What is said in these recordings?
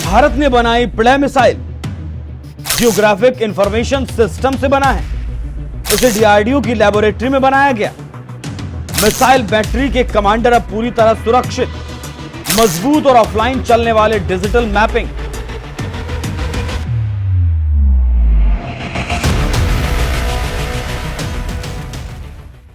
भारत ने बनाई play missile geographic information system से बना है। इसे डीआरडीओ की लेबोरेटरी में बनाया गया। मिसाइल बैटरी के कमांडर अब पूरी तरह सुरक्षित, मजबूत और ऑफलाइन चलने वाले डिजिटल मैपिंग।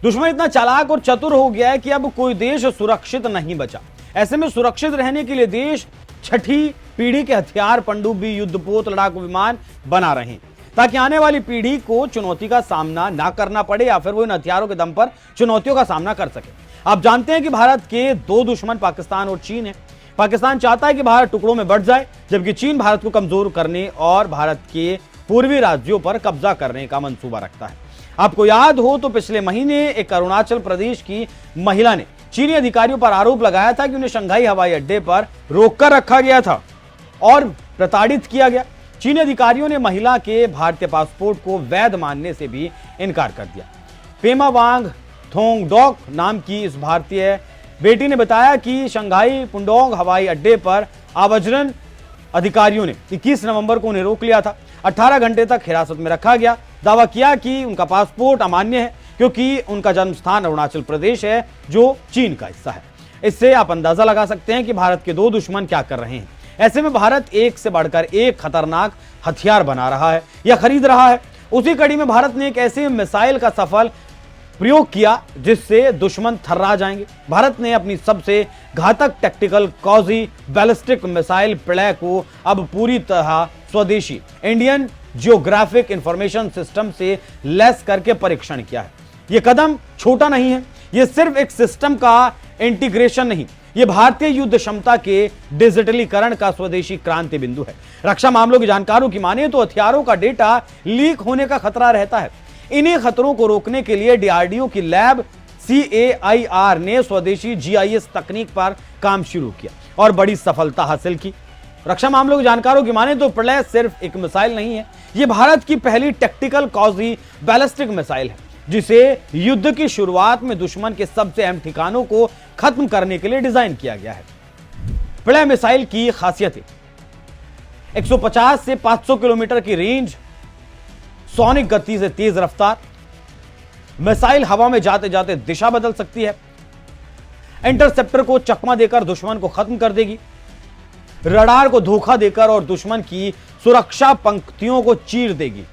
दुश्मन इतना चालाक और चतुर हो गया है कि अब कोई देश सुरक्षित नहीं बचा। ऐसे में सुरक्षित रहने के लिए देश छठी पीढ़ी के हथियार पनडुब्बी, युद्धपोत, लड़ाकू विमान बना रहे हैं ताकि आने वाली पीढ़ी को चुनौती का सामना ना करना पड़े या फिर वो इन हथियारों के दम पर चुनौतियों का सामना कर सके। आप जानते हैं कि भारत के दो दुश्मन पाकिस्तान और चीन है। पाकिस्तान चाहता है कि भारत टुकड़ों में बंट जाए, जबकि चीन भारत को कमजोर करने और भारत के पूर्वी राज्यों पर कब्जा करने का मंसूबा रखता है। आपको याद हो तो पिछले महीने एक अरुणाचल प्रदेश की महिला ने चीनी अधिकारियों पर आरोप लगाया था कि उन्हें शंघाई हवाई अड्डे पर रोककर रखा गया था और प्रताड़ित किया गया। चीनी अधिकारियों ने महिला के भारतीय पासपोर्ट को वैध मानने से भी इनकार कर दिया। पेमा वांग थोंगडोक नाम की इस भारतीय बेटी ने बताया कि शंघाई पुंडोंग हवाई अड्डे पर आव्रजन अधिकारियों ने 21 नवंबर को उन्हें रोक लिया था। 18 घंटे तक हिरासत में रखा गया। दावा किया कि उनका पासपोर्ट अमान्य है क्योंकि उनका जन्म स्थान अरुणाचल प्रदेश है जो चीन का हिस्सा है। इससे आप अंदाजा लगा सकते हैं कि भारत के दो दुश्मन क्या कर रहे हैं। ऐसे में भारत एक से बढ़कर एक खतरनाक हथियार बना रहा है या खरीद रहा है। उसी कड़ी में भारत ने एक ऐसे मिसाइल का सफल प्रयोग किया जिससे दुश्मन थर्रा जाएंगे। भारत ने अपनी सबसे घातक टैक्टिकल कॉजी बैलिस्टिक मिसाइल प्ले को अब पूरी तरह स्वदेशी इंडियन जियोग्राफिक इंफॉर्मेशन सिस्टम से लैस करके परीक्षण किया है। यह कदम छोटा नहीं है, यह सिर्फ एक सिस्टम का इंटीग्रेशन नहीं, यह भारतीय युद्ध क्षमता के डिजिटलीकरण का स्वदेशी क्रांति बिंदु है। रक्षा मामलों के जानकारों की माने तो हथियारों का डेटा लीक होने का खतरा रहता है। इन्हीं खतरों को रोकने के लिए डीआरडीओ की लैब CAIR ने स्वदेशी GIS तकनीक पर काम शुरू किया और बड़ी सफलता हासिल की। रक्षा मामलों के जानकारों की माने तो प्ले सिर्फ एक मिसाइल नहीं है, यह भारत की पहली टैक्टिकल कॉजी बैलिस्टिक मिसाइल है जिसे युद्ध की शुरुआत में दुश्मन के सबसे अहम ठिकानों को खत्म करने के लिए डिजाइन किया गया है। प्ले मिसाइल की खासियतें: 150 से 500 किलोमीटर की रेंज, सोनिक गति से तेज रफ्तार, मिसाइल हवा में जाते जाते दिशा बदल सकती है, इंटरसेप्टर को चकमा देकर दुश्मन को खत्म कर देगी, रडार को धोखा देकर और दुश्मन की सुरक्षा पंक्तियों को चीर देगी।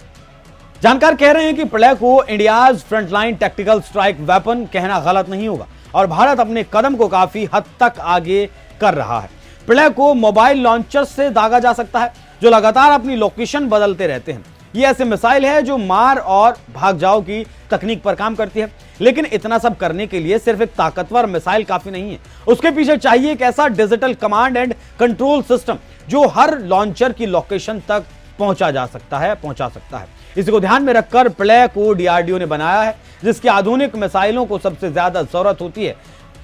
जानकार कह रहे हैं कि प्ले को India's frontline tactical strike weapon कहना गलत नहीं होगा और भारत अपने कदम को काफी हद तक आगे कर रहा है। प्ले को मोबाइल लॉन्चर से दागा जा सकता है जो लगातार अपनी लोकेशन बदलते रहते हैं। ये ऐसे मिसाइल है जो मार और भाग जाओ की तकनीक पर काम करती है। लेकिन इतना सब करने के लिए सिर्फ एक ताकतवर मिसाइल काफी नहीं है, उसके पीछे चाहिए एक ऐसा digital command and control system जो हर लॉन्चर की लोकेशन तक पहुंचा सकता है। इसी को ध्यान में रखकर प्ले को डीआरडीओ ने बनाया है जिसकी आधुनिक मिसाइलों को सबसे ज्यादा जरूरत होती है।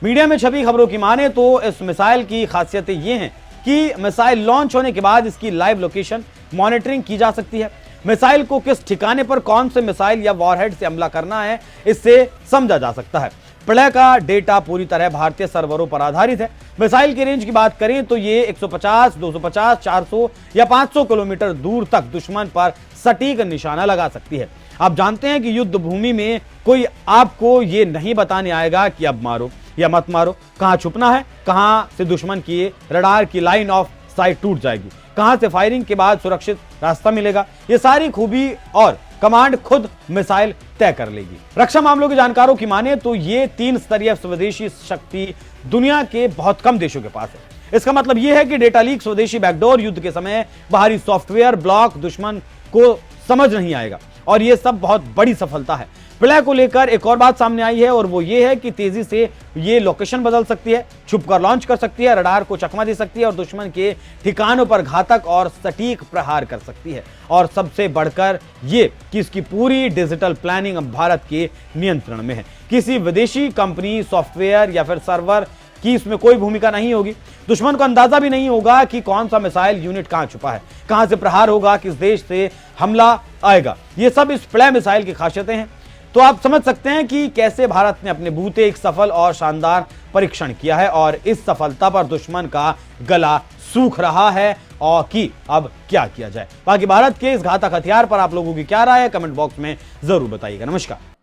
मीडिया में छपी खबरों की माने तो इस मिसाइल की खासियतें ये हैं कि मिसाइल लॉन्च होने के बाद इसकी लाइव लोकेशन मॉनिटरिंग की जा सकती है। मिसाइल को किस ठिकाने पर कौन से मिसाइल या वॉरहेड से हमला करना है इससे समझा जा सकता है। प्ले का डेटा पूरी तरह भारतीय सर्वरों पर आधारित है। मिसाइल की रेंज की बात करें तो ये 150, 250, 400 या 500 किलोमीटर दूर तक दुश्मन पर सटीक निशाना लगा सकती है। आप जानते हैं कि युद्ध भूमि में कोई आपको ये नहीं बताने आएगा कि अब मारो या मत मारो, कहां छुपना है, कहां से दुश्मन की रडार की लाइन ऑफ साइट टूट जाएगी, कहां से फायरिंग के बाद सुरक्षित रास्ता मिलेगा। ये सारी खूबी और कमांड खुद मिसाइल तय कर लेगी। रक्षा मामलों के जानकारों की माने तो ये 3 स्तरीय स्वदेशी शक्ति दुनिया के बहुत कम देशों के पास है। इसका मतलब यह है कि डेटा लीक, स्वदेशी बैकडोर, युद्ध के समय बाहरी सॉफ्टवेयर ब्लॉक दुश्मन को समझ नहीं आएगा और यह सब बहुत बड़ी सफलता है। प्ले को लेकर एक और बात सामने आई है और वो ये है कि तेजी से ये लोकेशन बदल सकती है, छुपकर लॉन्च कर सकती है, रडार को चकमा दे सकती है और दुश्मन के ठिकानों पर घातक और सटीक प्रहार कर सकती है। और सबसे बढ़कर ये कि इसकी पूरी डिजिटल प्लानिंग अब भारत के नियंत्रण में है। किसी विदेशी कंपनी, सॉफ्टवेयर या फिर सर्वर की इसमें कोई भूमिका नहीं होगी। दुश्मन को अंदाजा भी नहीं होगा कि कौन सा मिसाइल यूनिट कहां छुपा है, कहां से प्रहार होगा, किस देश से हमला आएगा। ये सब इस प्ले मिसाइल की खासियतें हैं। तो आप समझ सकते हैं कि कैसे भारत ने अपने बूते एक सफल और शानदार परीक्षण किया है और इस सफलता पर दुश्मन का गला सूख रहा है और कि अब क्या किया जाए। बाकी भारत के इस घातक हथियार पर आप लोगों की क्या राय है, कमेंट बॉक्स में जरूर बताइएगा। नमस्कार।